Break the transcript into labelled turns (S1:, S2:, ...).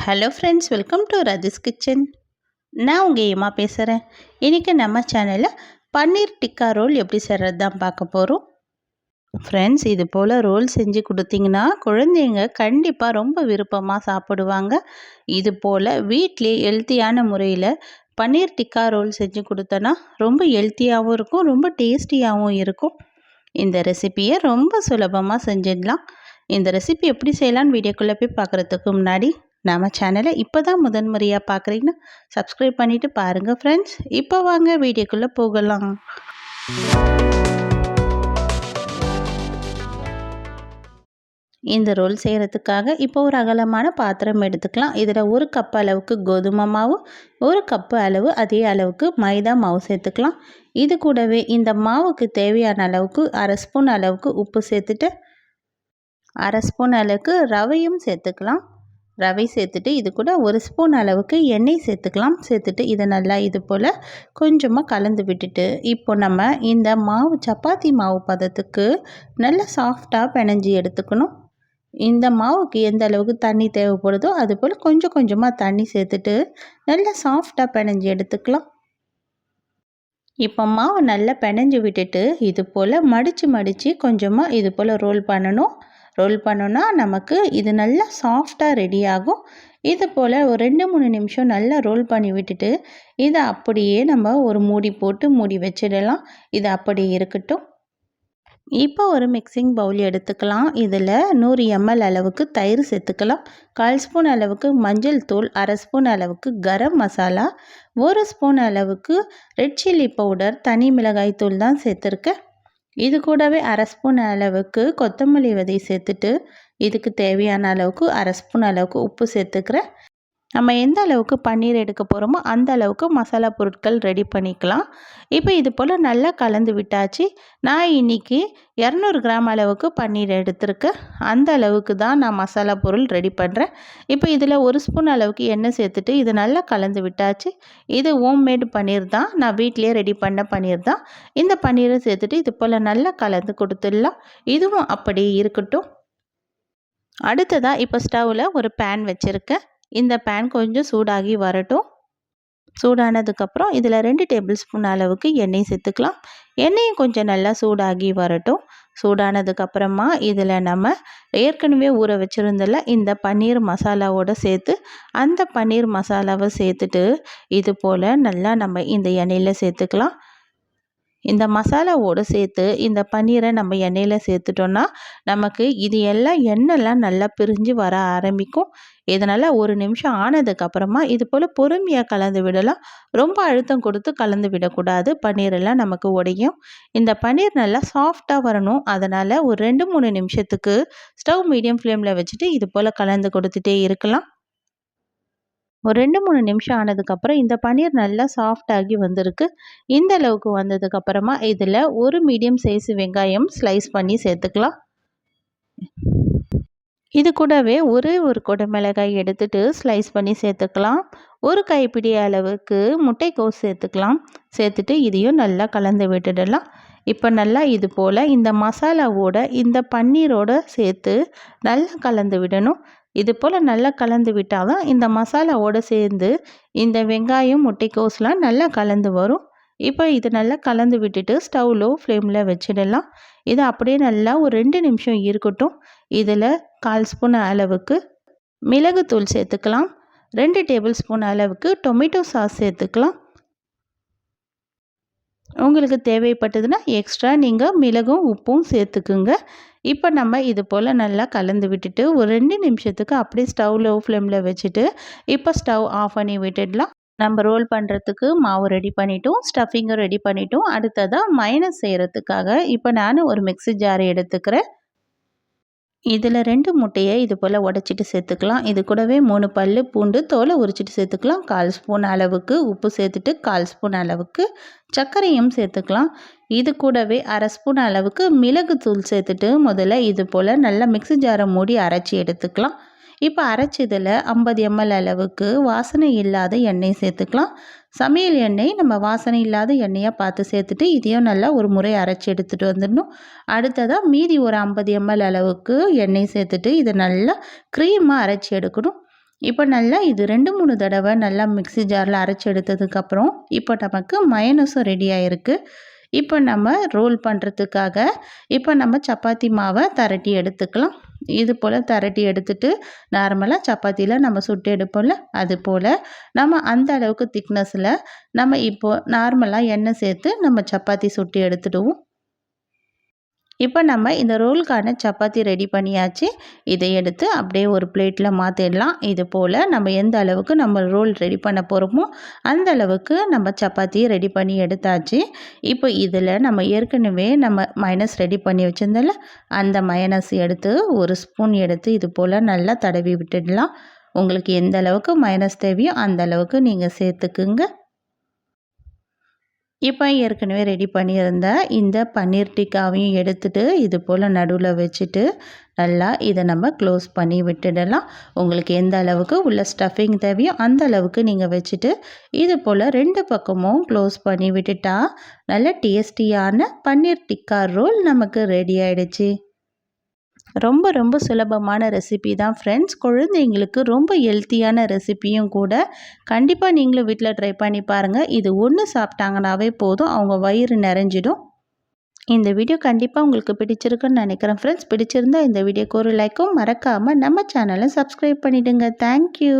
S1: Hello friends, welcome to Rathi's kitchen. நான் உங்கள் ஏமா பேசுகிறேன். இன்றைக்கி நம்ம சேனலில் பன்னீர் டிக்கா ரோல் எப்படி செய்கிறது தான் பார்க்க போகிறோம். ஃப்ரெண்ட்ஸ், இது போல் ரோல் செஞ்சு கொடுத்தீங்கன்னா குழந்தைங்க கண்டிப்பாக ரொம்ப விருப்பமாக சாப்பிடுவாங்க. இது போல் வீட்டிலே ஹெல்த்தியான முறையில் பன்னீர் டிக்கா ரோல் செஞ்சு கொடுத்தோன்னா ரொம்ப ஹெல்த்தியாகவும் இருக்கும், ரொம்ப டேஸ்டியாகவும் இருக்கும். இந்த ரெசிப்பியை ரொம்ப சுலபமாக செஞ்சிடலாம். இந்த ரெசிபி எப்படி செய்யலான்னு வீடியோக்குள்ளே போய் பார்க்குறதுக்கு முன்னாடி நம்ம சேனலை இப்போ தான் முதன்முறையாக பார்க்குறீங்கன்னா சப்ஸ்கிரைப் பண்ணிவிட்டு பாருங்கள் ஃப்ரெண்ட்ஸ். இப்போ வாங்க வீடியோக்குள்ளே போகலாம். இந்த ரோல் செய்கிறதுக்காக இப்போ ஒரு அகலமான பாத்திரம் எடுத்துக்கலாம். இதில் 1 கப் அளவுக்கு கோதுமை மாவு, 1 கப்பு அளவு அதே அளவுக்கு மைதா மாவு சேர்த்துக்கலாம். இது கூடவே இந்த மாவுக்கு தேவையான அளவுக்கு 1/2 ஸ்பூன் அளவுக்கு உப்பு சேர்த்துட்டு 1/2 ஸ்பூன் அளவுக்கு ரவையும் சேர்த்துக்கலாம். ரவை சேர்த்துட்டு இது கூட 1 ஸ்பூன் அளவுக்கு எண்ணெய் சேர்த்துக்கலாம். சேர்த்துட்டு இதை நல்லா இது போல் கொஞ்சமாக கலந்து விட்டுட்டு இப்போ நம்ம இந்த மாவு சப்பாத்தி மாவு பதத்துக்கு நல்லா சாஃப்டாக பிணைஞ்சி எடுத்துக்கணும். இந்த மாவுக்கு எந்த அளவுக்கு தண்ணி தேவைப்படுதோ அது போல் கொஞ்சம் கொஞ்சமாக தண்ணி சேர்த்துட்டு நல்லா சாஃப்டாக பிணைஞ்சி எடுத்துக்கலாம். இப்போ மாவை நல்லா பிணைஞ்சி விட்டுட்டு இது போல் மடித்து கொஞ்சமாக இது போல் ரோல் பண்ணணும். ரோல் பண்ணோன்னா நமக்கு இது நல்லா சாஃப்டாக ரெடி ஆகும். இது போல் ஒரு 2-3 நிமிஷம் நல்லா ரோல் பண்ணி விட்டுட்டு இதை அப்படியே நம்ம ஒரு மூடி போட்டு மூடி வச்சிடலாம். இது அப்படியே இருக்கட்டும். இப்போ ஒரு மிக்சிங் பவுல் எடுத்துக்கலாம். இதில் 100 ml அளவுக்கு தயிர் சேர்த்துக்கலாம். 1/4 ஸ்பூன் அளவுக்கு மஞ்சள் தூள், 1/2 ஸ்பூன் அளவுக்கு கரம் மசாலா, 1 ஸ்பூன் அளவுக்கு ரெட் சில்லி பவுடர், தனி மிளகாய் தூள் தான் சேர்த்துருக்கேன். இது கூடவே 1/2 ஸ்பூன் அளவுக்கு கொத்தமல்லி விதை சேர்த்துட்டு இதுக்கு தேவையான அளவுக்கு 1/2 ஸ்பூன் அளவுக்கு உப்பு சேர்த்துக்கிறேன். நம்ம எந்த அளவுக்கு பன்னீர் எடுக்க போகிறோமோ அந்த அளவுக்கு மசாலா பொருட்கள் ரெடி பண்ணிக்கலாம். இப்போ இது போல் நல்லா கலந்து விட்டாச்சு. நான் இன்றைக்கி 200 கிராம் அளவுக்கு பன்னீர் எடுத்திருக்கேன். அந்த அளவுக்கு தான் நான் மசாலா பொருள் ரெடி பண்ணுறேன். இப்போ இதில் 1 ஸ்பூன் அளவுக்கு எண்ணெய் சேர்த்துட்டு இது நல்லா கலந்து விட்டாச்சு. இது ஹோம்மேடு பன்னீர் தான், நான் வீட்டிலே ரெடி பண்ண பன்னீர் தான். இந்த பன்னீரை சேர்த்துட்டு இது போல் நல்லா கலந்து கொடுத்துடலாம். இதுவும் அப்படியே இருக்கட்டும். அடுத்ததாக இப்போ ஸ்டவ்வில் ஒரு பேன் வச்சுருக்கேன். இந்த பேன் கொஞ்சம் சூடாகி வரட்டும். சூடானதுக்கப்புறம் இதில் 2 டேபிள் ஸ்பூன் அளவுக்கு எண்ணெய் சேர்த்துக்கலாம். எண்ணெயும் கொஞ்சம் நல்லா சூடாகி வரட்டும். சூடானதுக்கப்புறமா இதில் நம்ம ஏற்கனவே ஊற வச்சுருந்தல இந்த பன்னீர் மசாலாவோடு சேர்த்து அந்த பன்னீர் மசாலாவை சேர்த்துட்டு இது போல் நல்லா நம்ம இந்த எண்ணெயில் சேர்த்துக்கலாம். இந்த மசாலாவோடு சேர்த்து இந்த பன்னீரை நம்ம எண்ணெயில் சேர்த்துட்டோன்னா நமக்கு இது எல்லாம் எண்ணெய்லாம் நல்லா பிரிஞ்சு வர ஆரம்பிக்கும். இதனால் 1 நிமிஷம் ஆனதுக்கப்புறமா இது போல் பொறுமையாக கலந்து விடலாம். ரொம்ப அழுத்தம் கொடுத்து கலந்து விடக்கூடாது, பன்னீரெல்லாம் நமக்கு உடையும். இந்த பன்னீர் நல்லா சாஃப்டாக வரணும். அதனால் ஒரு 2-3 நிமிஷத்துக்கு ஸ்டவ் மீடியம் ஃப்ளேமில் வச்சுட்டு இது போல் கலந்து கொடுத்துட்டே இருக்கலாம். ஒரு 2-3 நிமிஷம் ஆனதுக்கப்புறம் இந்த பன்னீர் நல்லா சாஃப்டாகி வந்திருக்கு. இந்த அளவுக்கு வந்ததுக்கப்புறமா இதில் ஒரு மீடியம் சைஸ் வெங்காயம் ஸ்லைஸ் பண்ணி சேர்த்துக்கலாம். இது கூடவே ஒரு குடமிளகாய் எடுத்துகிட்டு ஸ்லைஸ் பண்ணி சேர்த்துக்கலாம். ஒரு கைப்பிடி அளவுக்கு முட்டைக்கோஸ் சேர்த்துக்கலாம். சேர்த்துட்டு இதையும் நல்லா கலந்து விட்டுடலாம். இப்போ நல்லா இது போல் இந்த மசாலாவோட இந்த பன்னீரோடு சேர்த்து நல்லா கலந்து விடணும். இது போல் நல்லா கலந்து விட்டால் தான் இந்த மசாலாவோடு சேர்ந்து இந்த வெங்காயம் முட்டைக்கோஸ்லாம் நல்லா கலந்து வரும். இப்போ இது நல்லா கலந்து விட்டுட்டு ஸ்டவ் லோ ஃப்ளேமில் வச்சிடலாம். இது அப்படியே நல்லா ஒரு 2 நிமிஷம் இருக்கட்டும். இதில் 1/4 ஸ்பூன் அளவுக்கு மிளகுத்தூள் சேர்த்துக்கலாம். 2 டேபிள் ஸ்பூன் அளவுக்கு டொமேட்டோ சாஸ் சேர்த்துக்கலாம். உங்களுக்கு தேவைப்பட்டதுன்னா எக்ஸ்ட்ரா நீங்கள் மிளகும் உப்பும் சேர்த்துக்குங்க. இப்போ நம்ம இது போல் நல்லா கலந்து விட்டுட்டு ஒரு 2 நிமிஷத்துக்கு அப்படியே ஸ்டவ் லோ ஃப்ளேமில் வச்சுட்டு இப்போ ஸ்டவ் ஆஃப் பண்ணி விட்டுடலாம். நம்ம ரோல் பண்ணுறதுக்கு மாவு ரெடி பண்ணிட்டோம், ஸ்டஃபிங்கும் ரெடி பண்ணிட்டோம். அடுத்ததாக மைனஸ் செய்கிறதுக்காக இப்போ நான் ஒரு மிக்ஸி ஜார் எடுத்துக்கிறேன். இதில் 2 முட்டையை இது போல் உடச்சிட்டு சேர்த்துக்கலாம். இது கூடவே 3 பல் பூண்டு தோலை உரிச்சிட்டு சேர்த்துக்கலாம். 1/4 ஸ்பூன் அளவுக்கு உப்பு சேர்த்துட்டு 1/4 ஸ்பூன் அளவுக்கு சர்க்கரையும் சேர்த்துக்கலாம். இது கூடவே 1/2 ஸ்பூன் அளவுக்கு மிளகுத்தூள் சேர்த்துட்டு முதல்ல இது போல் நல்லா மிக்ஸி ஜாரை மூடி அரைச்சி எடுத்துக்கலாம். இப்போ அரைச்சதில் 50 ml அளவுக்கு வாசனை இல்லாத எண்ணெய் சேர்த்துக்கலாம். சமையல் எண்ணெய் நம்ம வாசனை இல்லாத எண்ணெயாக பார்த்து சேர்த்துட்டு இதையும் நல்லா ஒரு முறை அரைச்சி எடுத்துகிட்டு வந்துடணும். அடுத்ததாக மீதி ஒரு 50 ml அளவுக்கு எண்ணெய் சேர்த்துட்டு இதை நல்லா க்ரீமாக அரைச்சி எடுக்கணும். இப்போ நல்லா இது 2-3 தடவை நல்லா மிக்ஸி ஜாரில் அரைச்சி எடுத்ததுக்கப்புறம் இப்போ நமக்கு மயோனைஸும் ரெடி ஆகிருக்கு. இப்போ நம்ம ரோல் பண்ணுறதுக்காக இப்போ நம்ம சப்பாத்தி மாவை திரட்டி எடுத்துக்கலாம். இது போல் திரட்டி எடுத்துட்டு நார்மலாக சப்பாத்தியில் நம்ம சுட்டு எடுப்போம்ல, அது போல் நம்ம அந்த அளவுக்கு திக்னஸில் நம்ம இப்போது நார்மலாக எண்ணெய் சேர்த்து நம்ம சப்பாத்தி சுட்டு எடுத்துடுவோம். இப்போ நம்ம இந்த ரோலுக்கான சப்பாத்தி ரெடி பண்ணியாச்சு. இதை எடுத்து அப்படியே ஒரு பிளேட்டில் மாற்றிடலாம். இது போல் நம்ம எந்த அளவுக்கு நம்ம ரோல் ரெடி பண்ண போகிறோமோ அந்த அளவுக்கு நம்ம சப்பாத்தியை ரெடி பண்ணி எடுத்தாச்சு. இப்போ இதில் நம்ம ஏற்கனவே நம்ம மயனஸ் ரெடி பண்ணி வச்சுருந்தோம்ல, அந்த மயனஸ் எடுத்து ஒரு ஸ்பூன் எடுத்து இது போல் நல்லா தடவி விட்டுடலாம். உங்களுக்கு எந்த அளவுக்கு மயனஸ் தேவையோ அந்த அளவுக்கு நீங்கள் சேர்த்துக்குங்க. இப்போ ஏற்கனவே ரெடி பண்ணியிருந்த இந்த பன்னீர் டிக்காவையும் எடுத்துகிட்டு இது போல் நடுவில் வச்சுட்டு நல்லா இதை நம்ம க்ளோஸ் பண்ணி விட்டுடலாம். உங்களுக்கு எந்த அளவுக்கு உள்ள ஸ்டஃபிங் தேவையோ அந்த அளவுக்கு நீங்கள் வச்சுட்டு இது போல் 2 பக்கமும் க்ளோஸ் பண்ணி விட்டுட்டா நல்ல டேஸ்டியான பன்னீர் டிக்கா ரோல் நமக்கு ரெடி ஆகிடுச்சு. ரொம்ப ரொம்ப சுலபமான ரெசிபி தான் ஃப்ரெண்ட்ஸ். குழந்தைங்களுக்கு ரொம்ப ஹெல்த்தியான ரெசிபியும் கூட. கண்டிப்பாக நீங்களும் வீட்டில் ட்ரை பண்ணி பாருங்கள். இது ஒன்று சாப்பிட்டாங்கனாவே போதும், அவங்க வயிறு நிறைஞ்சிடும். இந்த வீடியோ கண்டிப்பாக உங்களுக்கு பிடிச்சிருக்குன்னு நினைக்கிறேன் ஃப்ரெண்ட்ஸ். பிடிச்சிருந்தால் இந்த வீடியோக்கு ஒரு லைக்கும் மறக்காமல் நம்ம சேனலை சப்ஸ்கிரைப் பண்ணிவிடுங்க. தேங்க்யூ.